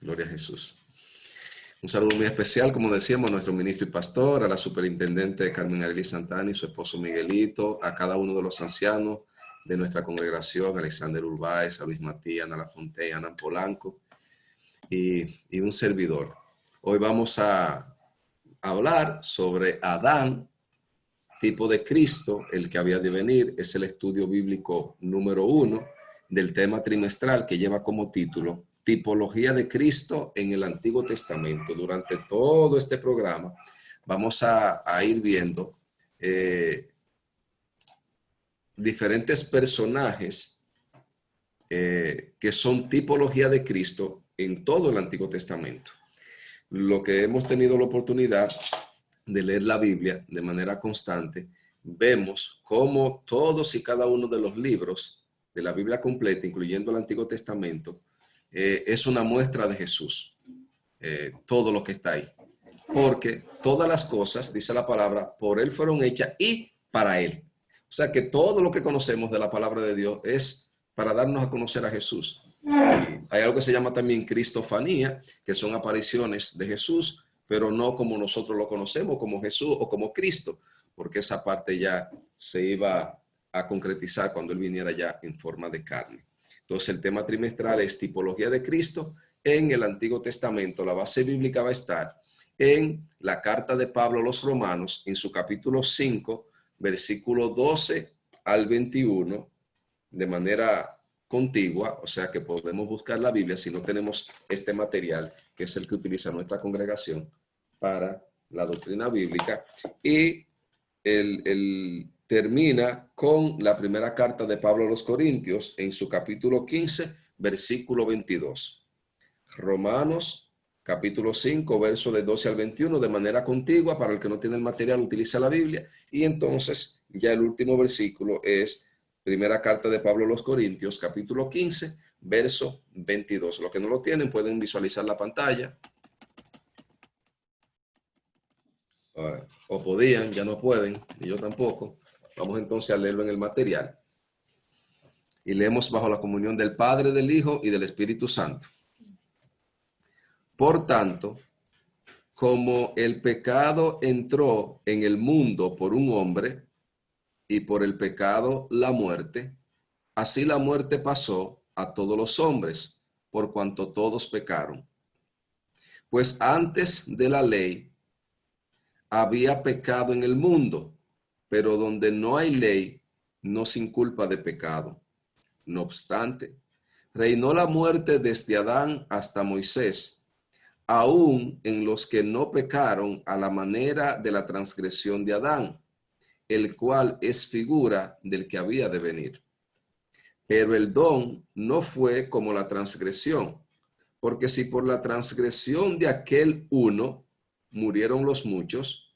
Gloria a Jesús. Un saludo muy especial, como decíamos, a nuestro ministro y pastor, a la superintendente Carmen Arely Santana y su esposo Miguelito, a cada uno de los ancianos de nuestra congregación, Alexander Urbáez, a Luis Matías, Ana Lafontaine, Ana Polanco y un servidor. Hoy vamos a hablar sobre Adán, tipo de Cristo, el que había de venir. Es el estudio bíblico número 1 del tema trimestral que lleva como título Tipología de Cristo en el Antiguo Testamento. Durante todo este programa vamos a ir viendo diferentes personajes que son tipología de Cristo en todo el Antiguo Testamento. Lo que hemos tenido la oportunidad de leer la Biblia de manera constante, vemos cómo todos y cada uno de los libros de la Biblia completa, incluyendo el Antiguo Testamento, es una muestra de Jesús. Todo lo que está ahí. Porque todas las cosas, dice la palabra, por Él fueron hechas y para Él. O sea que todo lo que conocemos de la palabra de Dios es para darnos a conocer a Jesús. Y hay algo que se llama también cristofanía, que son apariciones de Jesús, pero no como nosotros lo conocemos, como Jesús o como Cristo, porque esa parte ya se iba a concretizar cuando Él viniera ya en forma de carne. Entonces el tema trimestral es tipología de Cristo en el Antiguo Testamento. La base bíblica va a estar en la carta de Pablo a los Romanos, en su capítulo 5, versículo 12 al 21, de manera contigua, o sea que podemos buscar la Biblia si no tenemos este material, que es el que utiliza nuestra congregación para la doctrina bíblica, y termina con la primera carta de Pablo a los Corintios en su capítulo 15, versículo 22. Romanos capítulo 5, verso de 12 al 21, de manera contigua. Para el que no tiene el material, utiliza la Biblia. Y entonces ya el último versículo es primera carta de Pablo a los Corintios, capítulo 15, verso 22. Los que no lo tienen pueden visualizar la pantalla. O podían, ya no pueden, y yo tampoco. Vamos entonces a leerlo en el material. Y leemos bajo la comunión del Padre, del Hijo y del Espíritu Santo. Por tanto, como el pecado entró en el mundo por un hombre, y por el pecado la muerte, así la muerte pasó a todos los hombres, por cuanto todos pecaron. Pues antes de la ley había pecado en el mundo, pero donde no hay ley, no se inculpa de pecado. No obstante, reinó la muerte desde Adán hasta Moisés, aún en los que no pecaron a la manera de la transgresión de Adán, el cual es figura del que había de venir. Pero el don no fue como la transgresión, porque si por la transgresión de aquel uno murieron los muchos,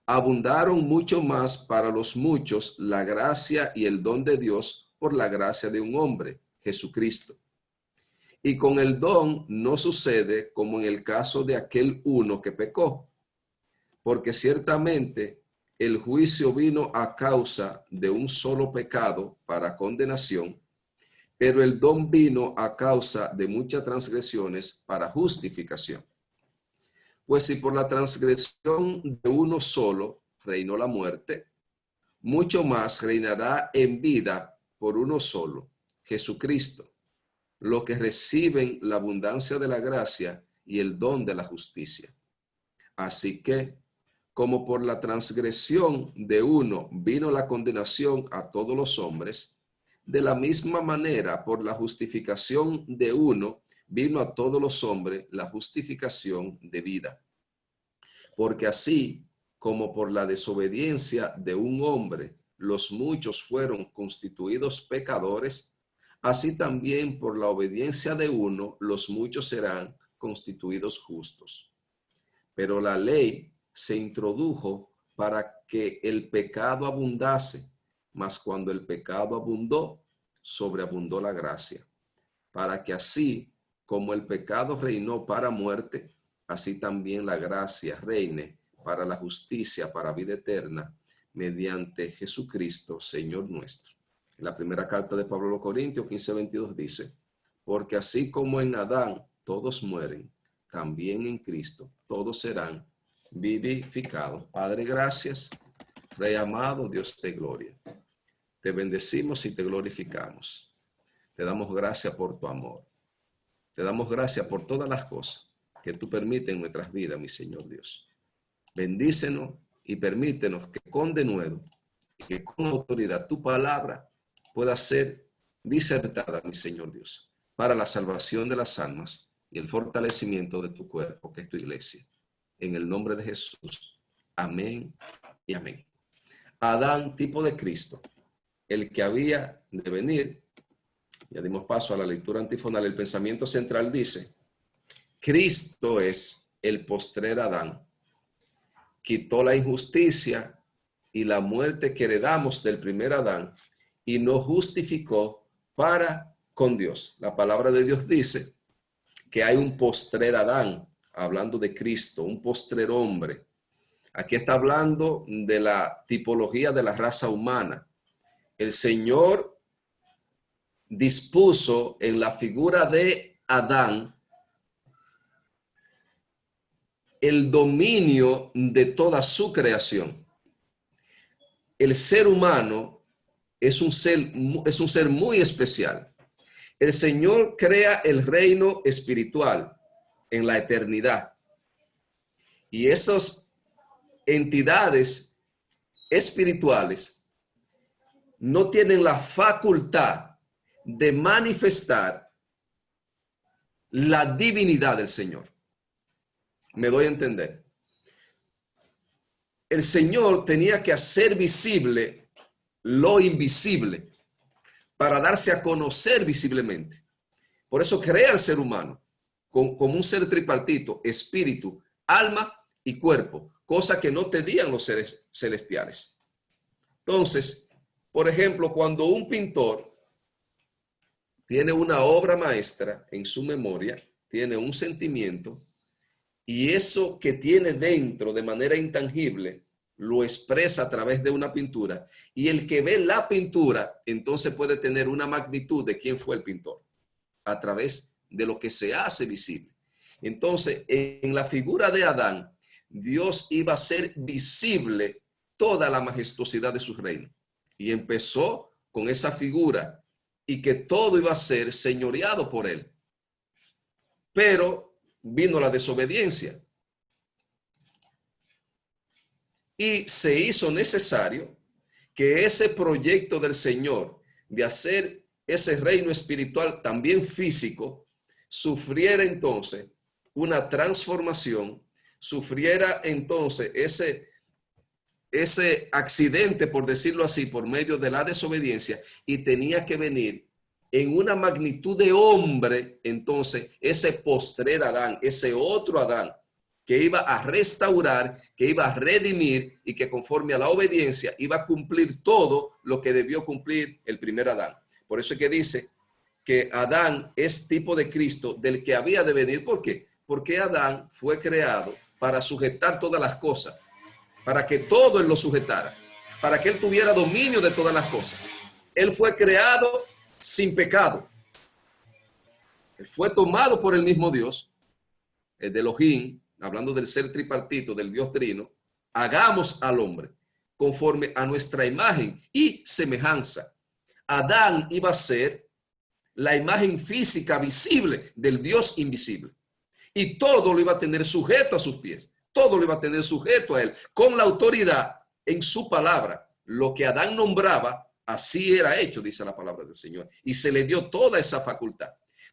abundaron mucho más para los muchos la gracia y el don de Dios por la gracia de un hombre, Jesucristo. Y con el don no sucede como en el caso de aquel uno que pecó, porque ciertamente el juicio vino a causa de un solo pecado para condenación, pero el don vino a causa de muchas transgresiones para justificación. Pues si por la transgresión de uno solo reinó la muerte, mucho más reinará en vida por uno solo, Jesucristo, los que reciben la abundancia de la gracia y el don de la justicia. Así que, como por la transgresión de uno vino la condenación a todos los hombres, de la misma manera, por la justificación de uno, vino a todos los hombres la justificación de vida. Porque así como por la desobediencia de un hombre, los muchos fueron constituidos pecadores, así también por la obediencia de uno, los muchos serán constituidos justos. Pero la ley se introdujo para que el pecado abundase, mas cuando el pecado abundó, sobreabundó la gracia, para que así como el pecado reinó para muerte, así también la gracia reine para la justicia, para vida eterna, mediante Jesucristo, Señor nuestro. En la primera carta de Pablo a los Corintios 15:22 dice, porque así como en Adán todos mueren, también en Cristo, todos serán vivificados. Padre, gracias. Rey amado, Dios de gloria. Te bendecimos y te glorificamos. Te damos gracias por tu amor. Te damos gracias por todas las cosas que tú permites en nuestras vidas, mi Señor Dios. Bendícenos y permítenos que con denuedo y que con autoridad tu palabra pueda ser disertada, mi Señor Dios, para la salvación de las almas y el fortalecimiento de tu cuerpo, que es tu iglesia. En el nombre de Jesús. Amén y amén. Adán, tipo de Cristo, el que había de venir. Ya dimos paso a la lectura antifonal. El pensamiento central dice: Cristo es el postrer Adán. Quitó la injusticia y la muerte que heredamos del primer Adán y nos justificó para con Dios. La palabra de Dios dice que hay un postrer Adán, hablando de Cristo, un postrer hombre. Aquí está hablando de la tipología de la raza humana. El Señor dispuso en la figura de Adán el dominio de toda su creación. El ser humano es un ser muy especial. El Señor crea el reino espiritual en la eternidad. Y esas entidades espirituales no tienen la facultad de manifestar la divinidad del Señor. Me doy a entender. El Señor tenía que hacer visible lo invisible para darse a conocer visiblemente. Por eso crea al ser humano como un ser tripartito: espíritu, alma y cuerpo, cosa que no tenían los seres celestiales. Entonces, por ejemplo, cuando un pintor tiene una obra maestra en su memoria, tiene un sentimiento, y eso que tiene dentro de manera intangible lo expresa a través de una pintura, y el que ve la pintura entonces puede tener una magnitud de quién fue el pintor a través de lo que se hace visible. Entonces, en la figura de Adán, Dios iba a hacer visible toda la majestuosidad de su reino, y empezó con esa figura, y que todo iba a ser señoreado por él. Pero vino la desobediencia y se hizo necesario que ese proyecto del Señor de hacer ese reino espiritual también físico sufriera entonces una transformación, sufriera entonces ese accidente, por decirlo así, por medio de la desobediencia, y tenía que venir en una magnitud de hombre, entonces, ese postrer Adán, ese otro Adán, que iba a restaurar, que iba a redimir, y que conforme a la obediencia iba a cumplir todo lo que debió cumplir el primer Adán. Por eso es que dice que Adán es tipo de Cristo, del que había de venir. ¿Por qué? Porque Adán fue creado para sujetar todas las cosas, para que todo él lo sujetara, para que él tuviera dominio de todas las cosas. Él fue creado sin pecado. Él fue tomado por el mismo Dios, el de Elohim, hablando del ser tripartito, del Dios trino. Hagamos al hombre conforme a nuestra imagen y semejanza. Adán iba a ser la imagen física visible del Dios invisible, y todo lo iba a tener sujeto a sus pies, todo lo iba a tener sujeto a él, con la autoridad en su palabra. Lo que Adán nombraba, así era hecho, dice la palabra del Señor, y se le dio toda esa facultad.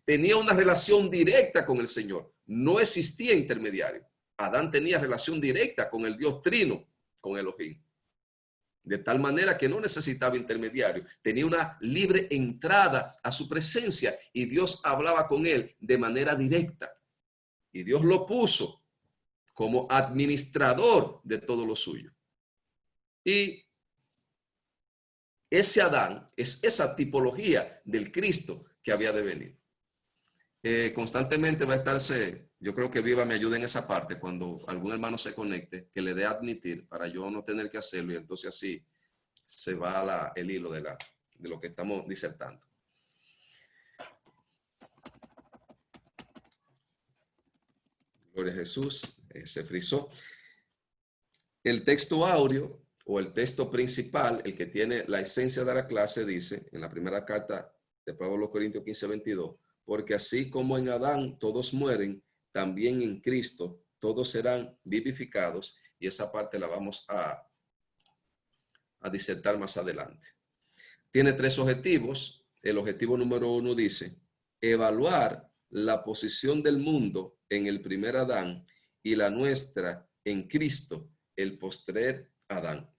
Tenía una relación directa con el Señor, no existía intermediario. Adán tenía relación directa con el Dios trino, con Elohim, de tal manera que no necesitaba intermediario, tenía una libre entrada a su presencia, y Dios hablaba con él de manera directa, y Dios lo puso como administrador de todo lo suyo. Y ese Adán es esa tipología del Cristo que había de venir. Constantemente va a estarse, yo creo que Viva me ayuda en esa parte, cuando algún hermano se conecte, que le dé a admitir para yo no tener que hacerlo, y entonces así se va el hilo de lo que estamos disertando. Gloria a Jesús. Se frizó. El texto áureo o el texto principal, el que tiene la esencia de la clase, dice en la primera carta de Pablo a los Corintios 15:22, porque así como en Adán todos mueren, también en Cristo todos serán vivificados, y esa parte la vamos a disertar más adelante. Tiene tres objetivos. El objetivo número 1 dice, evaluar la posición del mundo en el primer Adán y la nuestra en Cristo, el postrer Adán.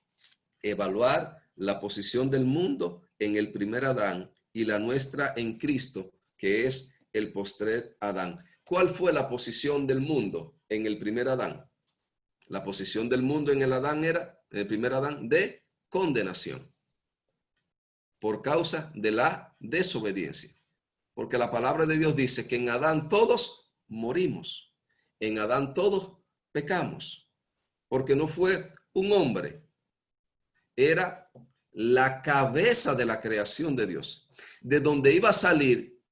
Evaluar la posición del mundo en el primer Adán y la nuestra en Cristo, que es el postrer Adán. ¿Cuál fue la posición del mundo en el primer Adán? La posición del mundo en el primer Adán, de condenación, por causa de la desobediencia. Porque la palabra de Dios dice que en Adán todos morimos, en Adán todos pecamos, porque no fue un hombre, era la cabeza de la creación de Dios, de donde iba a salir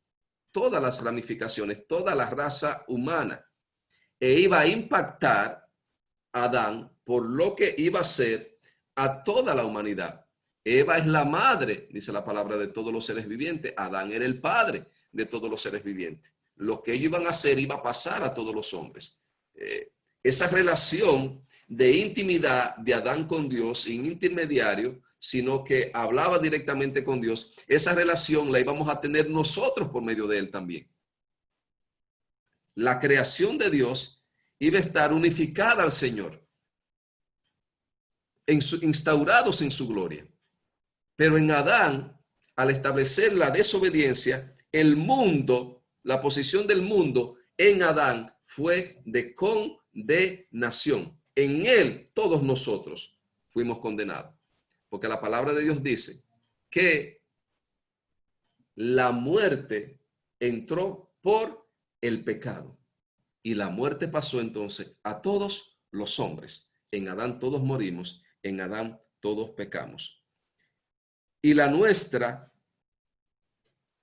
todas las ramificaciones, toda la raza humana, e iba a impactar a Adán por lo que iba a ser a toda la humanidad. Eva es la madre, dice la palabra, de todos los seres vivientes. Adán era el padre de todos los seres vivientes. Lo que ellos iban a hacer iba a pasar a todos los hombres. Esa relación de intimidad de Adán con Dios, sin intermediario, sino que hablaba directamente con Dios, esa relación la íbamos a tener nosotros por medio de él también. La creación de Dios iba a estar unificada al Señor, instaurados en su gloria. Pero en Adán, al establecer la desobediencia, el mundo, la posición del mundo en Adán fue de condenación. En él todos nosotros fuimos condenados. Porque la palabra de Dios dice que la muerte entró por el pecado. Y la muerte pasó entonces a todos los hombres. En Adán todos morimos, en Adán todos pecamos. Y la nuestra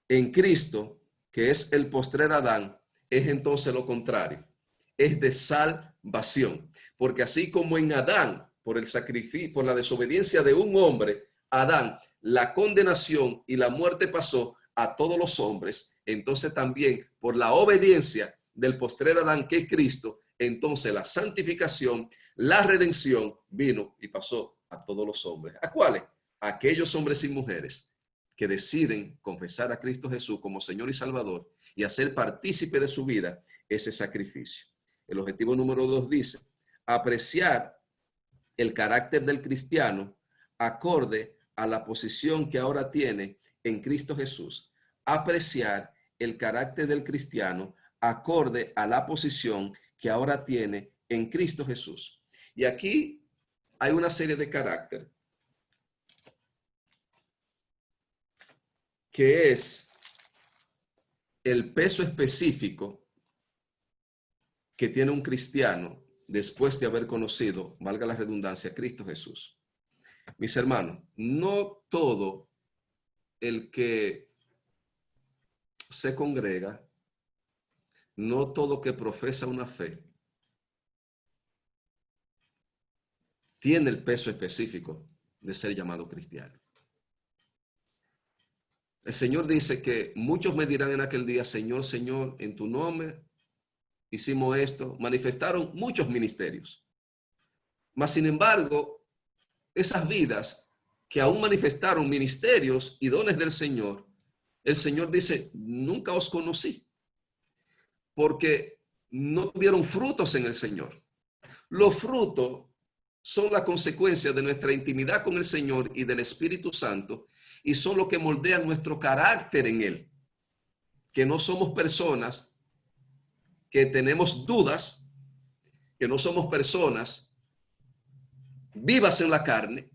en Cristo, que es el postrer Adán, es entonces lo contrario. Es de salvación. Porque así como en Adán, por el sacrificio, por la desobediencia de un hombre, Adán, la condenación y la muerte pasó a todos los hombres, entonces también por la obediencia del postrer Adán, que es Cristo, entonces la santificación, la redención vino y pasó a todos los hombres. ¿A cuáles? A aquellos hombres y mujeres que deciden confesar a Cristo Jesús como Señor y Salvador y hacer partícipe de su vida ese sacrificio. El objetivo número 2 dice, apreciar el carácter del cristiano acorde a la posición que ahora tiene en Cristo Jesús. Apreciar el carácter del cristiano acorde a la posición que ahora tiene en Cristo Jesús. Y aquí hay una serie de carácter que es el peso específico que tiene un cristiano después de haber conocido, valga la redundancia, a Cristo Jesús. Mis hermanos, no todo el que se congrega, no todo que profesa una fe, tiene el peso específico de ser llamado cristiano. El Señor dice que muchos me dirán en aquel día, Señor, Señor, en tu nombre hicimos esto. Manifestaron muchos ministerios. Mas, sin embargo, esas vidas que aún manifestaron ministerios y dones del Señor, el Señor dice, nunca os conocí, porque no tuvieron frutos en el Señor. Los frutos son la consecuencia de nuestra intimidad con el Señor y del Espíritu Santo, y son lo que moldean nuestro carácter en Él. Que no somos personas que tenemos dudas, que no somos personas vivas en la carne,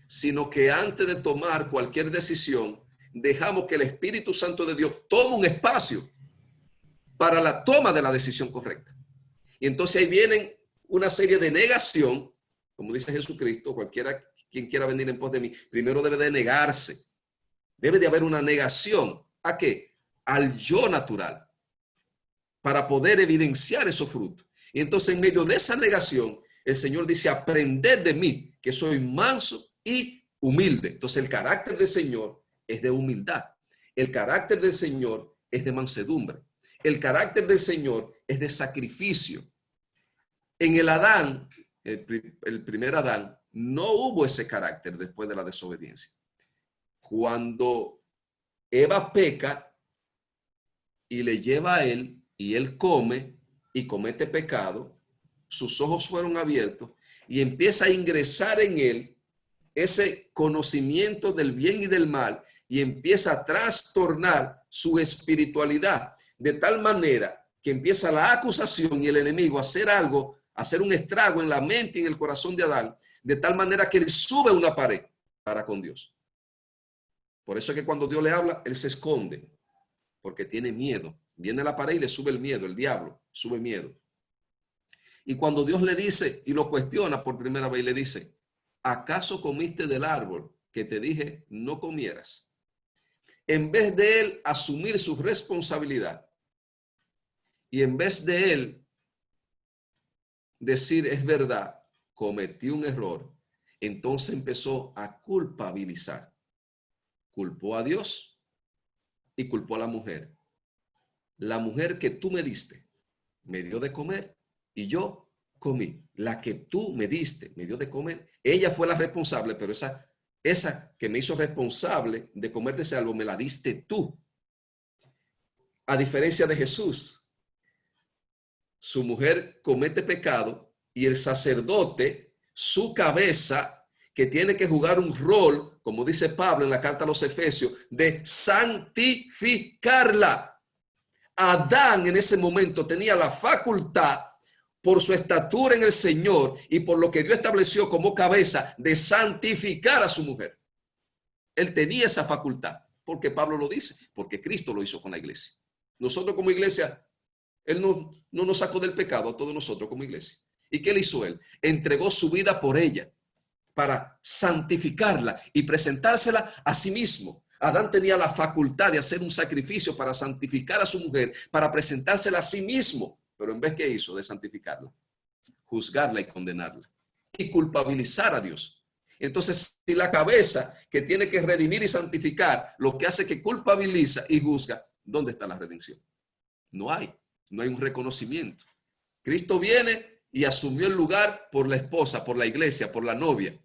sino que antes de tomar cualquier decisión, dejamos que el Espíritu Santo de Dios tome un espacio para la toma de la decisión correcta. Y entonces ahí vienen una serie de negación, como dice Jesucristo, cualquiera quien quiera venir en pos de mí, primero debe de negarse. Debe de haber una negación. ¿A qué? Al yo natural, para poder evidenciar esos frutos. Y entonces en medio de esa negación, el Señor dice, aprended de mí, que soy manso y humilde. Entonces el carácter del Señor es de humildad. El carácter del Señor es de mansedumbre. El carácter del Señor es de sacrificio. En el Adán, el primer Adán, no hubo ese carácter después de la desobediencia. Cuando Eva peca y le lleva a él y él come y comete pecado, sus ojos fueron abiertos y empieza a ingresar en él ese conocimiento del bien y del mal y empieza a trastornar su espiritualidad de tal manera que empieza la acusación y el enemigo a hacer algo, a hacer un estrago en la mente y en el corazón de Adán, de tal manera que él sube una pared para con Dios. Por eso es que cuando Dios le habla, él se esconde, porque tiene miedo. Viene la pared y le sube el miedo, el diablo sube miedo. Y cuando Dios le dice y lo cuestiona por primera vez, le dice, ¿acaso comiste del árbol que te dije no comieras? En vez de él asumir su responsabilidad y en vez de él decir es verdad, cometí un error, entonces empezó a culpabilizar. Culpó a Dios y culpó a la mujer. La mujer que tú me diste me dio de comer y yo comí. La que tú me diste me dio de comer. Ella fue la responsable, pero esa que me hizo responsable de comer de ese árbol me la diste tú. A diferencia de Jesús, su mujer comete pecado y el sacerdote, su cabeza, que tiene que jugar un rol, como dice Pablo en la carta a los Efesios, de santificarla. Adán en ese momento tenía la facultad, por su estatura en el Señor y por lo que Dios estableció como cabeza, de santificar a su mujer. Él tenía esa facultad, porque Pablo lo dice, porque Cristo lo hizo con la iglesia. Nosotros como iglesia, Él no nos sacó del pecado a todos nosotros como iglesia. ¿Y qué le hizo Él? Entregó su vida por ella para santificarla y presentársela a sí mismo. Adán tenía la facultad de hacer un sacrificio para santificar a su mujer, para presentársela a sí mismo. Pero en vez, ¿qué hizo? De santificarla, juzgarla y condenarla y culpabilizar a Dios. Entonces, si la cabeza que tiene que redimir y santificar, lo que hace que culpabiliza y juzga, ¿dónde está la redención? No hay un reconocimiento. Cristo viene y asumió el lugar por la esposa, por la iglesia, por la novia.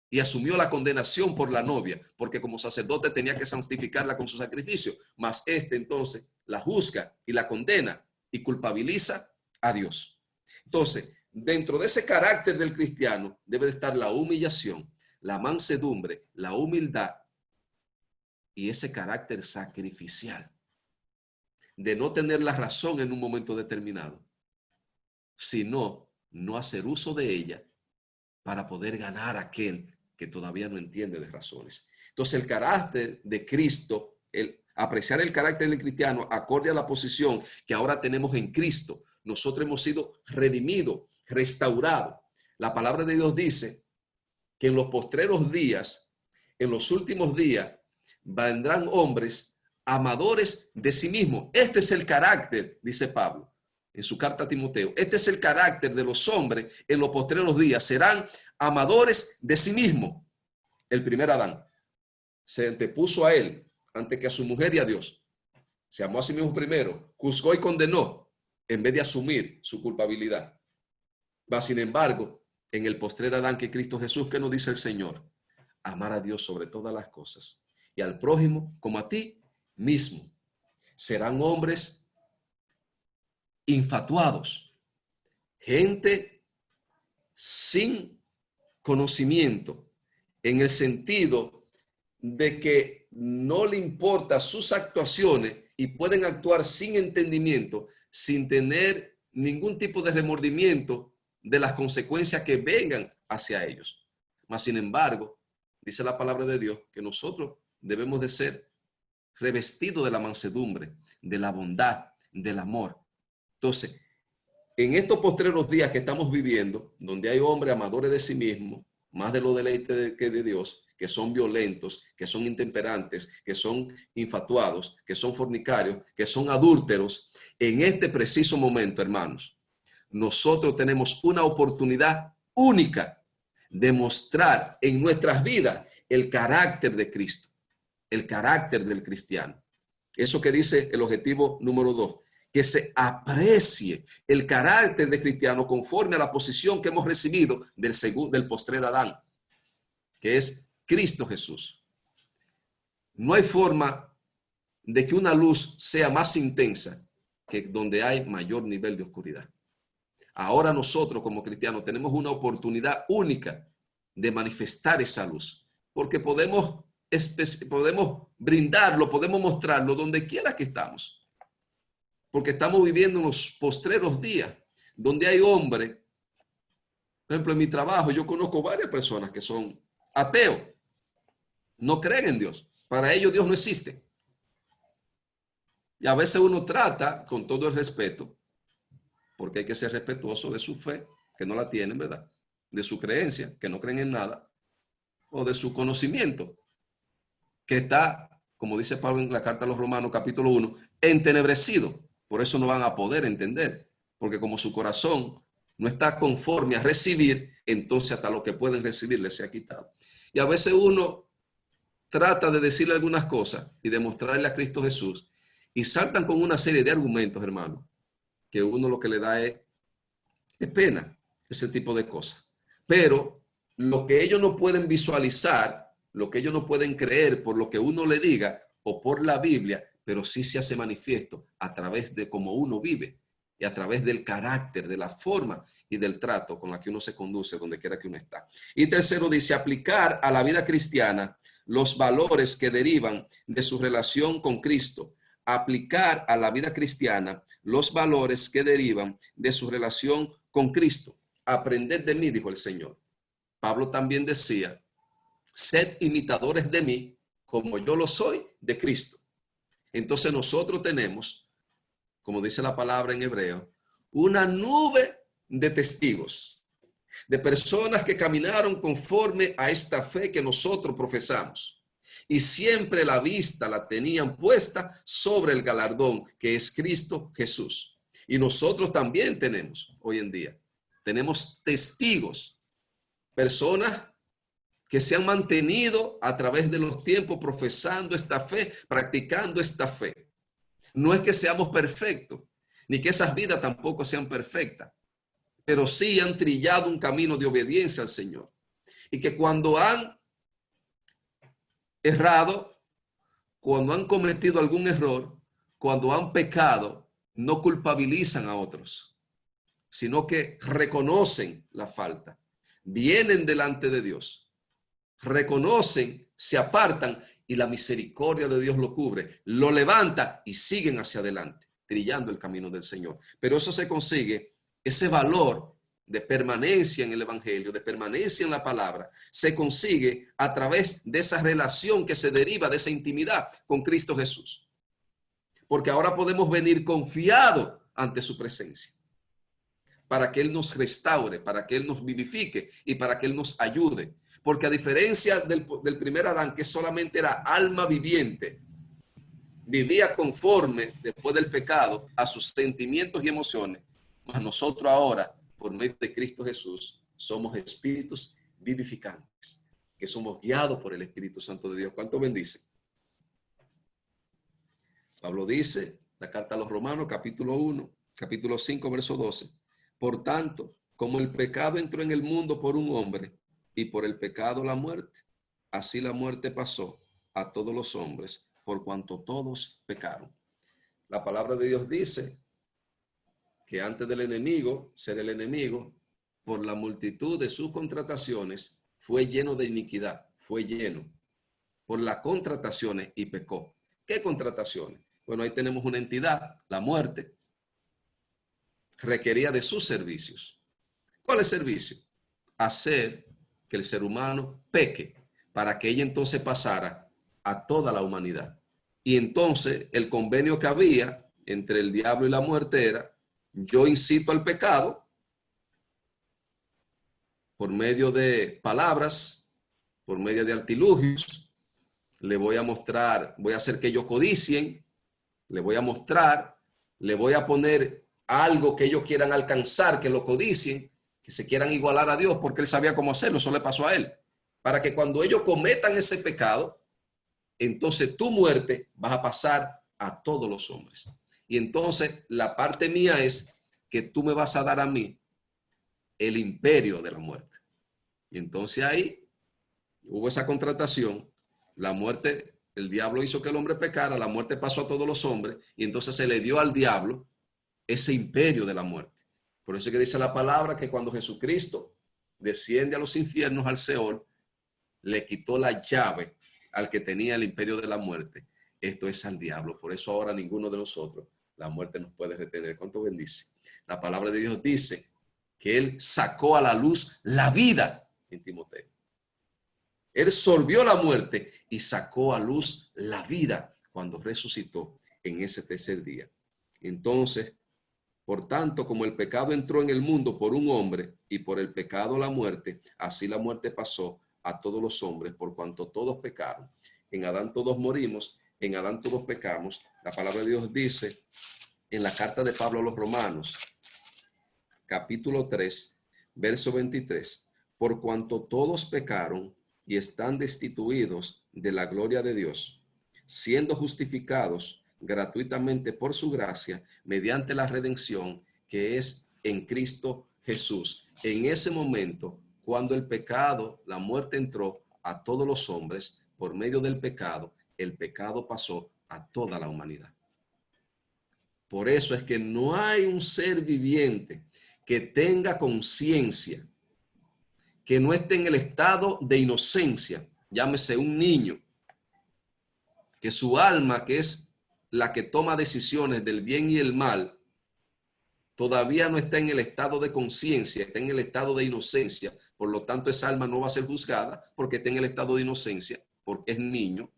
Y asumió la condenación por la novia, porque como sacerdote tenía que santificarla con su sacrificio. Mas entonces la juzga y la condena y culpabiliza a Dios. Entonces, dentro de ese carácter del cristiano debe de estar la humillación, la mansedumbre, la humildad y ese carácter sacrificial de no tener la razón en un momento determinado, sino no hacer uso de ella para poder ganar a aquel que todavía no entiende de razones. Entonces el carácter de Cristo, el apreciar el carácter del cristiano acorde a la posición que ahora tenemos en Cristo. Nosotros hemos sido redimidos, restaurados. La palabra de Dios dice que en los postreros días, en los últimos días, vendrán hombres amadores de sí mismos. Este es el carácter, dice Pablo en su carta a Timoteo. Este es el carácter de los hombres en los postreros días. Serán amadores de sí mismos. El primer Adán se antepuso a él antes que a su mujer y a Dios. Se amó a sí mismo primero, juzgó y condenó en vez de asumir su culpabilidad. Va, sin embargo, en el postrer Adán, que Cristo Jesús, ¿qué nos dice el Señor? Amar a Dios sobre todas las cosas y al prójimo como a ti mismo. Serán hombres infatuados, gente sin conocimiento, en el sentido de que no le importa sus actuaciones y pueden actuar sin entendimiento, sin tener ningún tipo de remordimiento de las consecuencias que vengan hacia ellos. Mas, sin embargo, dice la palabra de Dios que nosotros debemos de ser revestidos de la mansedumbre, de la bondad, del amor. Entonces, en estos postreros días que estamos viviendo, donde hay hombres amadores de sí mismos, más de los deleites que de Dios, que son violentos, que son intemperantes, que son infatuados, que son fornicarios, que son adúlteros, en este preciso momento, hermanos, nosotros tenemos una oportunidad única de mostrar en nuestras vidas el carácter de Cristo, el carácter del cristiano. Eso que dice el objetivo número 2, que se aprecie el carácter de cristiano conforme a la posición que hemos recibido del postrer Adán, que es Cristo Jesús. No hay forma de que una luz sea más intensa que donde hay mayor nivel de oscuridad. Ahora nosotros como cristianos tenemos una oportunidad única de manifestar esa luz, porque podemos brindarlo, podemos mostrarlo donde quiera que estamos, porque estamos viviendo unos postreros días donde hay hombres. Por ejemplo, en mi trabajo yo conozco varias personas que son ateos, no creen en Dios, para ellos Dios no existe. Y a veces uno trata, con todo el respeto, porque hay que ser respetuoso de su fe, que no la tienen, ¿verdad? De su creencia, que no creen en nada, o de su conocimiento, que está, como dice Pablo en la carta a los Romanos, capítulo 1, entenebrecido. Por eso no van a poder entender, porque como su corazón no está conforme a recibir, entonces hasta lo que pueden recibir les se ha quitado. Y a veces uno trata de decirle algunas cosas y demostrarle a Cristo Jesús, y saltan con una serie de argumentos, hermano, que uno lo que le da es pena, ese tipo de cosas. Pero lo que ellos no pueden visualizar, lo que ellos no pueden creer por lo que uno le diga o por la Biblia, pero sí se hace manifiesto a través de cómo uno vive y a través del carácter, de la forma y del trato con la que uno se conduce donde quiera que uno está. Y tercero dice, aplicar a la vida cristiana los valores que derivan de su relación con Cristo. Aplicar a la vida cristiana los valores que derivan de su relación con Cristo. Aprended de mí, dijo el Señor. Pablo también decía, sed imitadores de mí, como yo lo soy de Cristo. Entonces nosotros tenemos, como dice la palabra en hebreo, una nube de testigos, de personas que caminaron conforme a esta fe que nosotros profesamos. Y siempre la vista la tenían puesta sobre el galardón que es Cristo Jesús. Y nosotros también tenemos hoy en día, tenemos testigos, personas que se han mantenido a través de los tiempos profesando esta fe, practicando esta fe. No es que seamos perfectos, ni que esas vidas tampoco sean perfectas, pero sí han trillado un camino de obediencia al Señor. Y que cuando han errado, cuando han cometido algún error, cuando han pecado, no culpabilizan a otros, sino que reconocen la falta, vienen delante de Dios, reconocen, se apartan y la misericordia de Dios lo cubre, lo levanta y siguen hacia adelante, trillando el camino del Señor. Pero eso se consigue, ese valor de permanencia en el evangelio, de permanencia en la palabra, se consigue a través de esa relación que se deriva de esa intimidad con Cristo Jesús. Porque ahora podemos venir confiados ante su presencia, para que Él nos restaure, para que Él nos vivifique y para que Él nos ayude. Porque a diferencia del primer Adán, que solamente era alma viviente, vivía conforme después del pecado a sus sentimientos y emociones, mas nosotros ahora, por medio de Cristo Jesús, somos espíritus vivificantes, que somos guiados por el Espíritu Santo de Dios. ¿Cuánto bendice? Pablo dice, la carta a los Romanos, capítulo 1, capítulo 5, verso 12. Por tanto, como el pecado entró en el mundo por un hombre, y por el pecado la muerte, así la muerte pasó a todos los hombres, por cuanto todos pecaron. La palabra de Dios dice que antes del enemigo ser el enemigo, por la multitud de sus contrataciones, fue lleno de iniquidad, fue lleno por las contrataciones y pecó. ¿Qué contrataciones? Bueno, ahí tenemos una entidad, la muerte, requería de sus servicios. ¿Cuál es el servicio? Hacer que el ser humano peque, para que ella entonces pasara a toda la humanidad. Y entonces el convenio que había entre el diablo y la muerte era, yo incito al pecado por medio de palabras, por medio de artilugios, le voy a mostrar, voy a hacer que ellos codicien, le voy a mostrar, le voy a poner algo que ellos quieran alcanzar, que lo codicien, que se quieran igualar a Dios, porque él sabía cómo hacerlo, eso le pasó a él. Para que cuando ellos cometan ese pecado, entonces tu muerte vas a pasar a todos los hombres. Y entonces la parte mía es que tú me vas a dar a mí el imperio de la muerte. Y entonces ahí hubo esa contratación, la muerte, el diablo hizo que el hombre pecara, la muerte pasó a todos los hombres y entonces se le dio al diablo ese imperio de la muerte. Por eso es que dice la palabra que cuando Jesucristo desciende a los infiernos, al Seol, le quitó la llave al que tenía el imperio de la muerte. Esto es al diablo. Por eso ahora ninguno de nosotros, la muerte nos puede retener. ¿Cuánto bendice? La palabra de Dios dice que él sacó a la luz la vida en Timoteo. Él sorbió la muerte y sacó a luz la vida cuando resucitó en ese tercer día. Entonces, por tanto, como el pecado entró en el mundo por un hombre y por el pecado la muerte, así la muerte pasó a todos los hombres por cuanto todos pecaron. En Adán todos morimos, en Adán todos pecamos. La palabra de Dios dice en la carta de Pablo a los Romanos, capítulo 3, verso 23, por cuanto todos pecaron y están destituidos de la gloria de Dios, siendo justificados gratuitamente por su gracia mediante la redención que es en Cristo Jesús. En ese momento, cuando el pecado, la muerte entró a todos los hombres, por medio del pecado, el pecado pasó a toda la humanidad. Por eso es que no hay un ser viviente que tenga conciencia, que no esté en el estado de inocencia, llámese un niño, que su alma, que es la que toma decisiones del bien y el mal, todavía no está en el estado de conciencia, está en el estado de inocencia. Por lo tanto, esa alma no va a ser juzgada porque está en el estado de inocencia, porque es niño.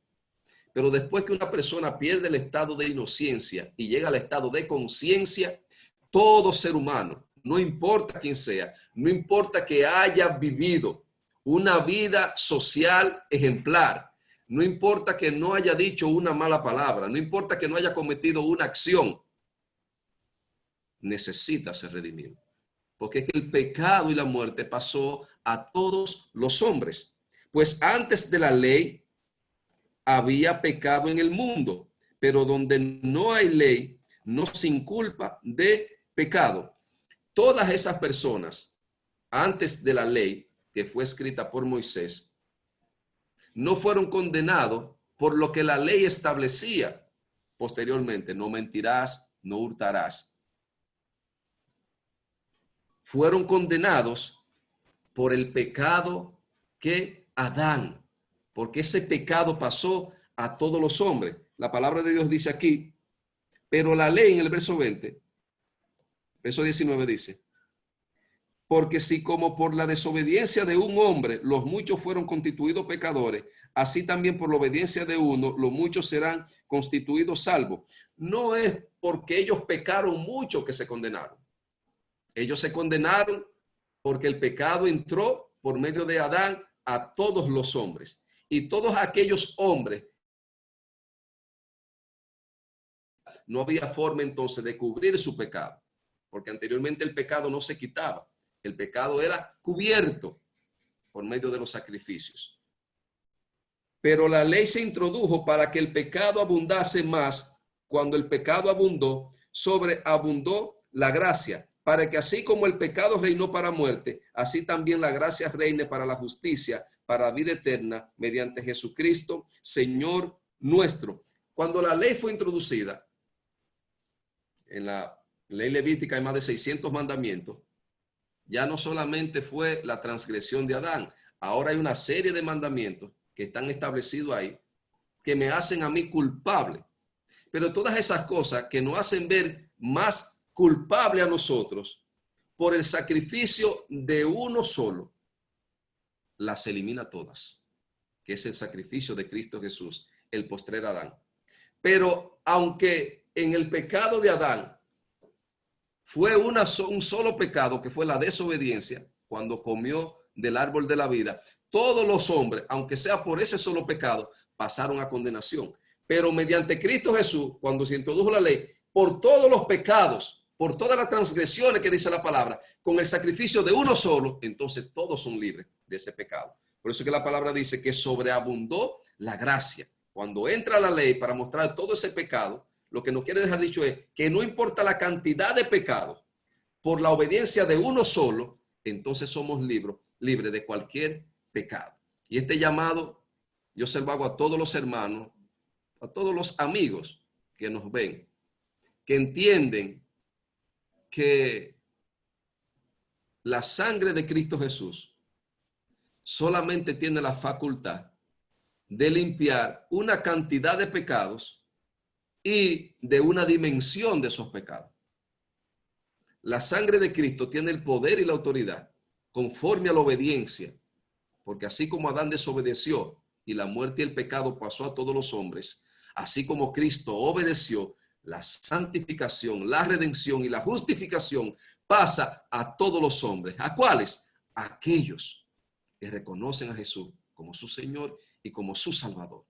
Pero después que una persona pierde el estado de inocencia y llega al estado de conciencia, todo ser humano, no importa quién sea, no importa que haya vivido una vida social ejemplar, no importa que no haya dicho una mala palabra, no importa que no haya cometido una acción, necesita ser redimido. Porque es que el pecado y la muerte pasó a todos los hombres. Pues antes de la ley había pecado en el mundo, pero donde no hay ley, no se inculpa de pecado. Todas esas personas, antes de la ley que fue escrita por Moisés, no fueron condenados por lo que la ley establecía posteriormente. No mentirás, no hurtarás. Fueron condenados por el pecado que Adán, porque ese pecado pasó a todos los hombres. La palabra de Dios dice aquí, pero la ley en el verso 20, verso 19 dice, porque si como por la desobediencia de un hombre los muchos fueron constituidos pecadores, así también por la obediencia de uno los muchos serán constituidos salvos. No es porque ellos pecaron mucho que se condenaron. Ellos se condenaron porque el pecado entró por medio de Adán a todos los hombres. Y todos aquellos hombres, no había forma entonces de cubrir su pecado, porque anteriormente el pecado no se quitaba. El pecado era cubierto por medio de los sacrificios. Pero la ley se introdujo para que el pecado abundase más. Cuando el pecado abundó, sobreabundó la gracia, para que así como el pecado reinó para muerte, así también la gracia reine para la justicia, para vida eterna, mediante Jesucristo, Señor nuestro. Cuando la ley fue introducida, en la ley levítica hay más de 600 mandamientos, ya no solamente fue la transgresión de Adán, ahora hay una serie de mandamientos que están establecidos ahí, que me hacen a mí culpable. Pero todas esas cosas que nos hacen ver más culpable a nosotros por el sacrificio de uno solo, las elimina todas, que es el sacrificio de Cristo Jesús, el postrer Adán. Pero aunque en el pecado de Adán fue un solo pecado, que fue la desobediencia, cuando comió del árbol de la vida, todos los hombres, aunque sea por ese solo pecado, pasaron a condenación. Pero mediante Cristo Jesús, cuando se introdujo la ley, por todos los pecados por todas las transgresiones que dice la palabra, con el sacrificio de uno solo, entonces todos son libres de ese pecado. Por eso que la palabra dice que sobreabundó la gracia. Cuando entra la ley para mostrar todo ese pecado, lo que nos quiere dejar dicho es que no importa la cantidad de pecados, por la obediencia de uno solo, entonces somos libres de cualquier pecado. Y este llamado yo se lo hago a todos los hermanos, a todos los amigos que nos ven, que entienden que la sangre de Cristo Jesús solamente tiene la facultad de limpiar una cantidad de pecados y de una dimensión de esos pecados. La sangre de Cristo tiene el poder y la autoridad conforme a la obediencia, porque así como Adán desobedeció y la muerte y el pecado pasó a todos los hombres, así como Cristo obedeció, la santificación, la redención y la justificación pasa a todos los hombres. ¿A cuáles? A aquellos que reconocen a Jesús como su Señor y como su Salvador.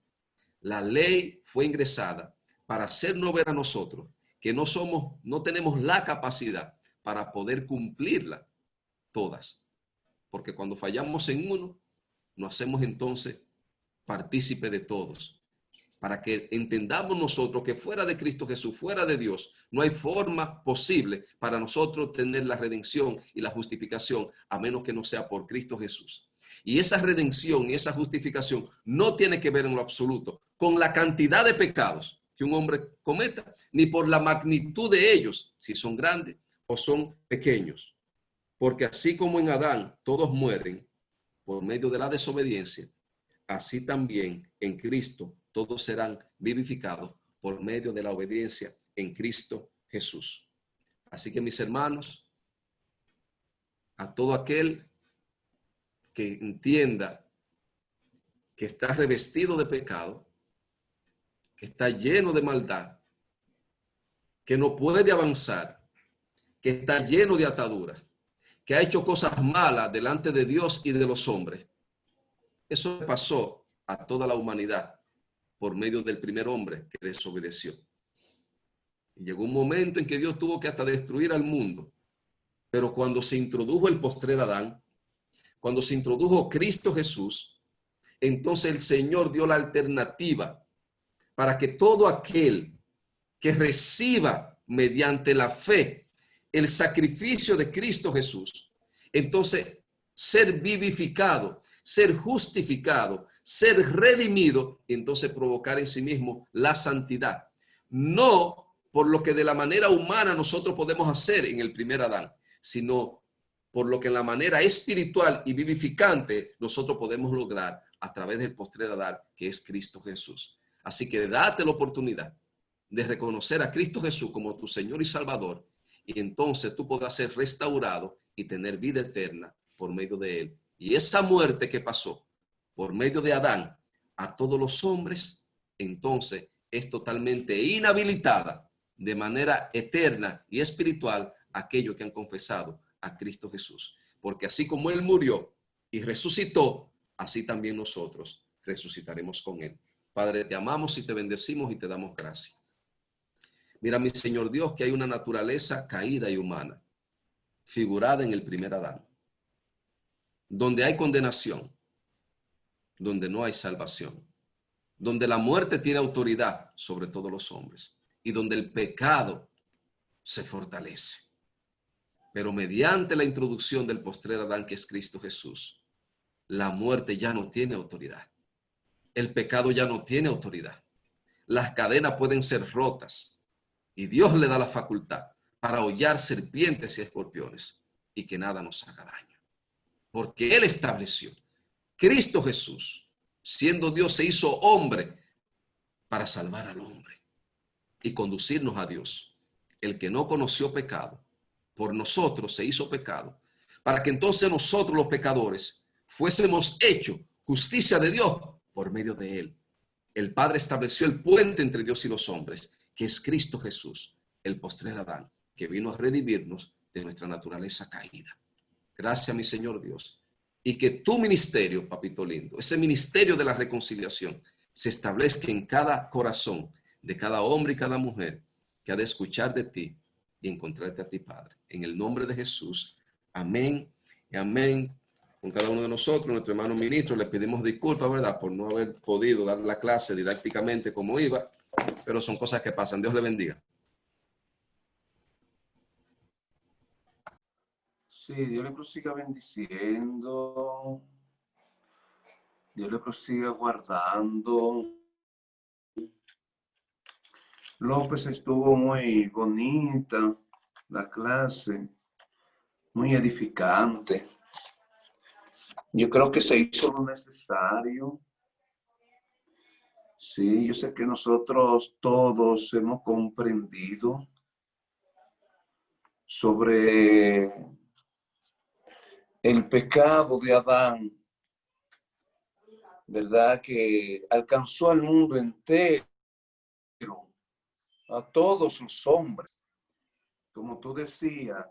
La ley fue ingresada para hacernos ver a nosotros que no tenemos la capacidad para poder cumplirla todas. Porque cuando fallamos en uno, nos hacemos entonces partícipe de todos. Para que entendamos nosotros que fuera de Cristo Jesús, fuera de Dios, no hay forma posible para nosotros tener la redención y la justificación, a menos que no sea por Cristo Jesús. Y esa redención y esa justificación no tiene que ver en lo absoluto con la cantidad de pecados que un hombre cometa, ni por la magnitud de ellos, si son grandes o son pequeños. Porque así como en Adán todos mueren por medio de la desobediencia, así también en Cristo todos serán vivificados por medio de la obediencia en Cristo Jesús. Así que mis hermanos, a todo aquel que entienda que está revestido de pecado, que está lleno de maldad, que no puede avanzar, que está lleno de ataduras, que ha hecho cosas malas delante de Dios y de los hombres. Eso pasó a toda la humanidad por medio del primer hombre que desobedeció. Y llegó un momento en que Dios tuvo que hasta destruir al mundo. Pero cuando se introdujo el postrer Adán, cuando se introdujo Cristo Jesús, entonces el Señor dio la alternativa para que todo aquel que reciba mediante la fe el sacrificio de Cristo Jesús, entonces ser vivificado, ser justificado, ser redimido, entonces provocar en sí mismo la santidad. No por lo que de la manera humana nosotros podemos hacer en el primer Adán, sino por lo que en la manera espiritual y vivificante nosotros podemos lograr a través del postrer Adán, que es Cristo Jesús. Así que date la oportunidad de reconocer a Cristo Jesús como tu Señor y Salvador, y entonces tú podrás ser restaurado y tener vida eterna por medio de Él. Y esa muerte que pasó por medio de Adán a todos los hombres, entonces es totalmente inhabilitada de manera eterna y espiritual a aquellos que han confesado a Cristo Jesús. Porque así como Él murió y resucitó, así también nosotros resucitaremos con Él. Padre, te amamos y te bendecimos y te damos gracias. Mira, mi Señor Dios, que hay una naturaleza caída y humana, figurada en el primer Adán, donde hay condenación, donde no hay salvación, donde la muerte tiene autoridad sobre todos los hombres y donde el pecado se fortalece. Pero mediante la introducción del postrer Adán, que es Cristo Jesús, la muerte ya no tiene autoridad. El pecado ya no tiene autoridad. Las cadenas pueden ser rotas y Dios le da la facultad para hollar serpientes y escorpiones y que nada nos haga daño. Porque Él estableció, Cristo Jesús, siendo Dios, se hizo hombre para salvar al hombre y conducirnos a Dios. El que no conoció pecado, por nosotros se hizo pecado, para que entonces nosotros los pecadores fuésemos hechos justicia de Dios por medio de Él. El Padre estableció el puente entre Dios y los hombres, que es Cristo Jesús, el postrer Adán, que vino a redimirnos de nuestra naturaleza caída. Gracias, mi Señor Dios. Y que tu ministerio, papito lindo, ese ministerio de la reconciliación, se establezca en cada corazón de cada hombre y cada mujer que ha de escuchar de ti y encontrarte a ti, Padre. En el nombre de Jesús. Amén y amén. Con cada uno de nosotros, nuestro hermano ministro, le pedimos disculpas, ¿verdad?, por no haber podido dar la clase didácticamente como iba, pero son cosas que pasan. Dios le bendiga. Sí, Dios le prosiga bendiciendo, Dios le prosiga guardando. López, estuvo muy bonita la clase, muy edificante. Yo creo que se hizo lo necesario. Sí, yo sé que nosotros todos hemos comprendido sobre el pecado de Adán, ¿verdad? Que alcanzó al mundo entero, a todos los hombres. Como tú decías,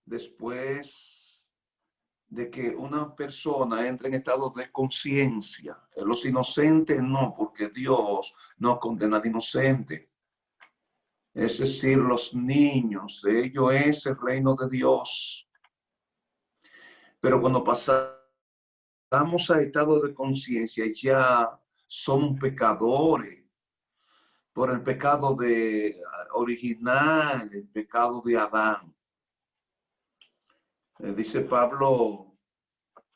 después de que una persona entre en estado de conciencia, los inocentes no, porque Dios no condena al inocente. Es decir, los niños, de ellos es el reino de Dios. Pero cuando pasamos a estado de conciencia, ya somos pecadores por el pecado original, el pecado de Adán. Dice Pablo,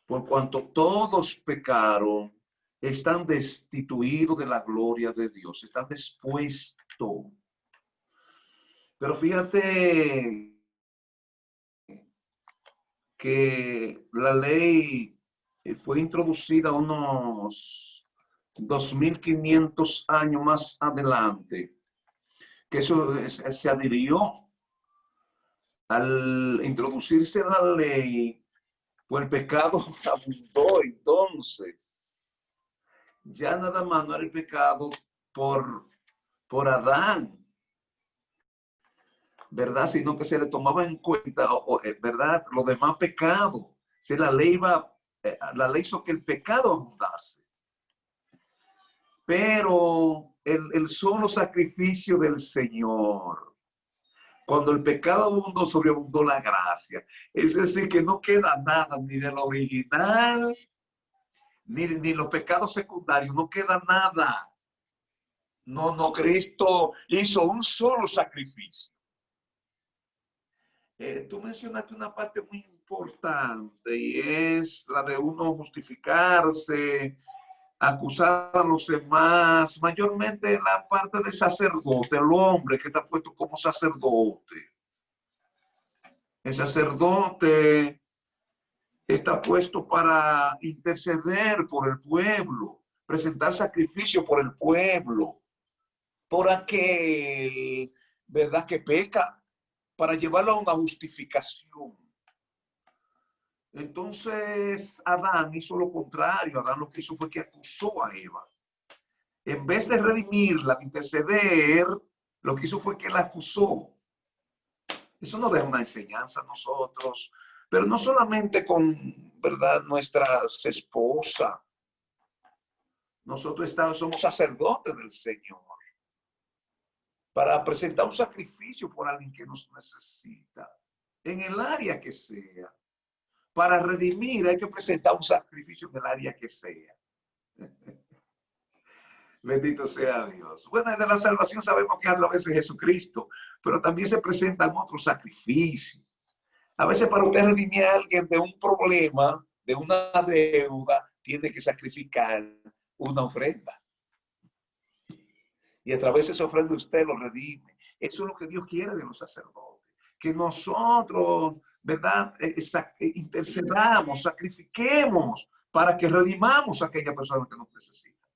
por cuanto todos pecaron, están destituidos de la gloria de Dios, están dispuestos. Pero fíjate que la ley fue introducida unos 2500 años más adelante, que eso se adhirió al introducirse la ley, pues el pecado abundó. Entonces ya nada más no era el pecado por Adán, ¿verdad? Sino que se le tomaba en cuenta, ¿verdad?, los demás pecados. Si la ley hizo que el pecado abundase. Pero el solo sacrificio del Señor, cuando el pecado abundó, sobreabundó la gracia. Es decir, que no queda nada ni del original, ni los pecados secundarios, no queda nada. No, Cristo hizo un solo sacrificio. Tú mencionaste una parte muy importante y es la de uno justificarse, acusar a los demás, mayormente la parte del sacerdote, el hombre que está puesto como sacerdote. El sacerdote está puesto para interceder por el pueblo, presentar sacrificio por el pueblo, por aquel, ¿verdad?, que peca, para llevarlo a una justificación. Entonces Adán hizo lo contrario. Adán lo que hizo fue que acusó a Eva. En vez de redimirla, de interceder, lo que hizo fue que la acusó. Eso nos deja una enseñanza a nosotros, pero no solamente con, ¿verdad?, nuestras esposas. Nosotros somos sacerdotes del Señor para presentar un sacrificio por alguien que nos necesita, en el área que sea. Para redimir hay que presentar un sacrificio en el área que sea. Bendito sea Dios. Bueno, de la salvación sabemos que a través de Jesucristo, pero también se presentan otros sacrificios. A veces para usted redimir a alguien de un problema, de una deuda, tiene que sacrificar una ofrenda. Y a través de esa ofrenda usted lo redime. Eso es lo que Dios quiere de los sacerdotes. Que nosotros, ¿verdad?, intercedamos, sacrifiquemos para que redimamos a aquella persona que nos necesita.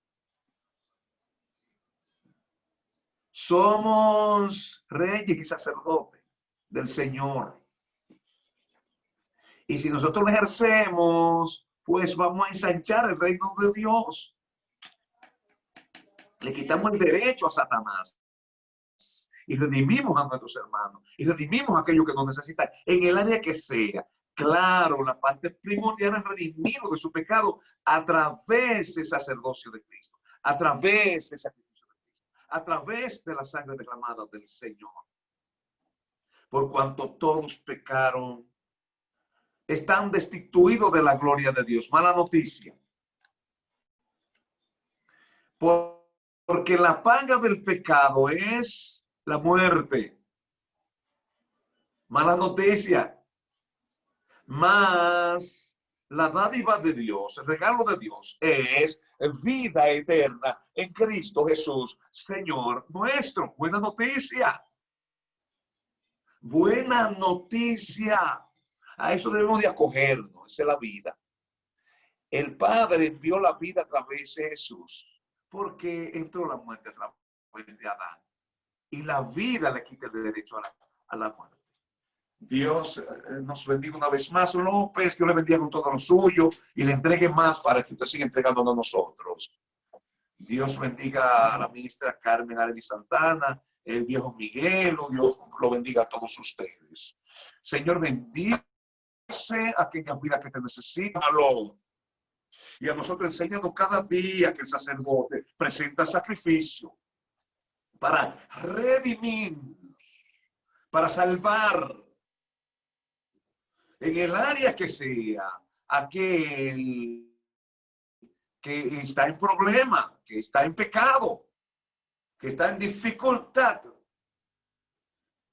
Somos reyes y sacerdotes del Señor. Y si nosotros lo ejercemos, pues vamos a ensanchar el reino de Dios. Le quitamos el derecho a Satanás y redimimos a nuestros hermanos y redimimos a aquellos que nos necesitan en el área que sea. Claro, la parte primordial es redimirlo de su pecado a través del sacerdocio de Cristo, a través del sacrificio de Cristo, a través de la sangre derramada del Señor. por cuanto todos pecaron, están destituidos de la gloria de Dios. Mala noticia. Porque la paga del pecado es la muerte. Mala noticia. Mas la dádiva de Dios, el regalo de Dios, es vida eterna en Cristo Jesús, Señor nuestro. Buena noticia. Buena noticia. A eso debemos de acogernos. Esa es la vida. El Padre envió la vida a través de Jesús, porque entró la muerte a través de Adán. Y la vida le quita el derecho a la muerte. Dios nos bendiga una vez más, López, que le bendiga con todo lo suyo y le entregue más para que usted siga entregándonos a nosotros. Dios bendiga a la ministra Carmen Arely Santana, el viejo Miguel, Dios lo bendiga a todos ustedes. Señor, bendice a aquella vida que te necesita. Y a nosotros enséñanos cada día que el sacerdote presenta sacrificio para redimir, para salvar, en el área que sea, aquel que está en problema, que está en pecado, que está en dificultad.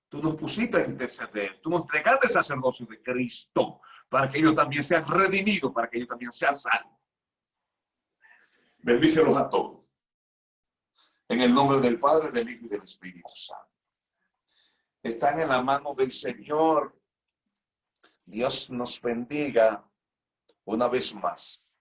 Tú nos pusiste a interceder, tú nos entregaste el sacerdocio de Cristo para que ellos también sean redimidos, para que ellos también sean salvos. Bendícelos a todos. En el nombre del Padre, del Hijo y del Espíritu Santo. Están en la mano del Señor. Dios nos bendiga una vez más.